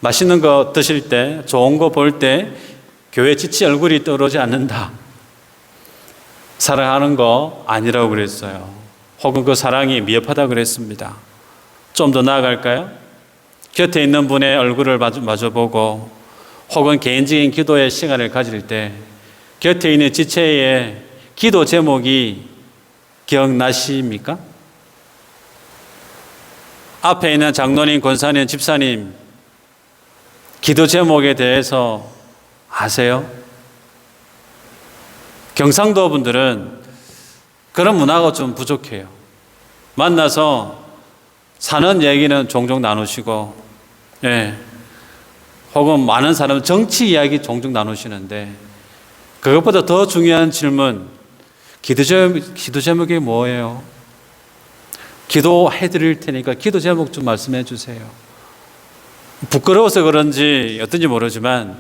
맛있는 거 드실 때, 좋은 거 볼 때 교회 지체 얼굴이 떠오르지 않는다. 사랑하는 거 아니라고 그랬어요. 혹은 그 사랑이 미흡하다 그랬습니다. 좀 더 나아갈까요? 곁에 있는 분의 얼굴을 마주보고 혹은 개인적인 기도의 시간을 가질 때 곁에 있는 지체의 기도 제목이 기억나십니까? 앞에 있는 장로님, 권사님, 집사님 기도 제목에 대해서 아세요? 경상도 분들은 그런 문화가 좀 부족해요. 만나서 사는 얘기는 종종 나누시고, 혹은 많은 사람은 정치 이야기 종종 나누시는데, 그것보다 더 중요한 질문, 기도 제목이 뭐예요? 기도해 드릴 테니까 기도 제목 좀 말씀해 주세요. 부끄러워서 그런지 어떤지 모르지만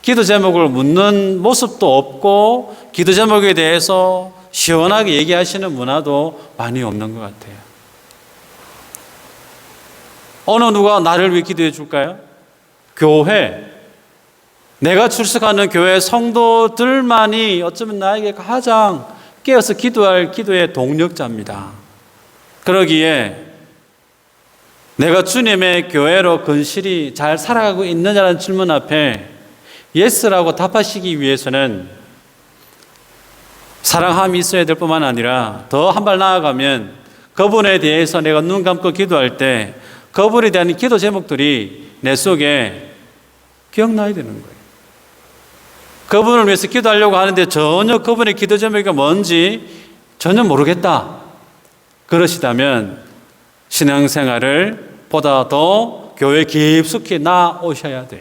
기도 제목을 묻는 모습도 없고 기도 제목에 대해서 시원하게 얘기하시는 문화도 많이 없는 것 같아요. 어느 누가 나를 위해 기도해 줄까요? 교회, 내가 출석하는 교회 성도들만이 어쩌면 나에게 가장 깨어서 기도할 기도의 동력자입니다. 그러기에 내가 주님의 교회로 근실히 잘 살아가고 있느냐는 질문 앞에 예스라고 답하시기 위해서는 사랑함이 있어야 될 뿐만 아니라 더 한 발 나아가면 그분에 대해서 내가 눈 감고 기도할 때 그분에 대한 기도 제목들이 내 속에 기억나야 되는 거예요. 그분을 위해서 기도하려고 하는데 전혀 그분의 기도 제목이 뭔지 전혀 모르겠다. 그러시다면 신앙생활을 보다 더 교회 깊숙이 나오셔야 돼요.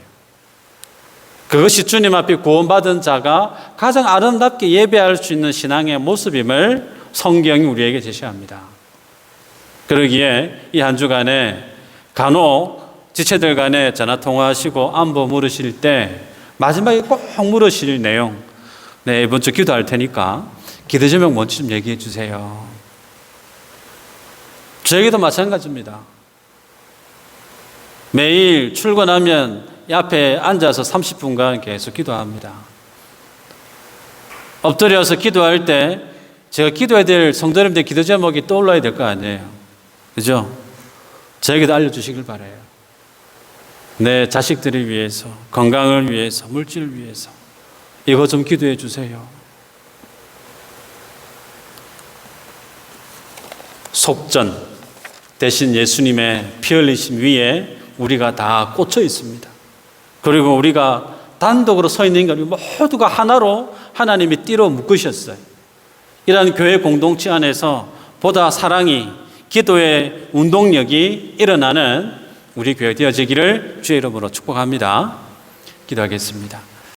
그것이 주님 앞에 구원받은 자가 가장 아름답게 예배할 수 있는 신앙의 모습임을 성경이 우리에게 제시합니다. 그러기에 이 한 주간에 간혹 지체들 간에 전화통화하시고 안부 물으실 때 마지막에 꼭 물으실 내용, 이번 주 기도할 테니까 기도 제목 뭔지 좀 얘기해 주세요. 저에게도 마찬가지입니다. 매일 출근하면 이 앞에 앉아서 30분간 계속 기도합니다. 엎드려서 기도할 때 제가 기도해야 될 성도님들 기도 제목이 떠올라야 될 거 아니에요. 그죠? 저에게도 알려주시길 바라요. 내 자식들을 위해서, 건강을 위해서, 물질을 위해서 이거 좀 기도해 주세요. 속전 대신 예수님의 피 흘리심 위에 우리가 다 꽂혀 있습니다. 그리고 우리가 단독으로 서 있는 게 아니고 모두가 하나로 하나님이 띠로 묶으셨어요. 이러한 교회 공동체 안에서 보다 사랑이, 기도의 운동력이 일어나는 우리 교회 되어지기를 주의 이름으로 축복합니다. 기도하겠습니다.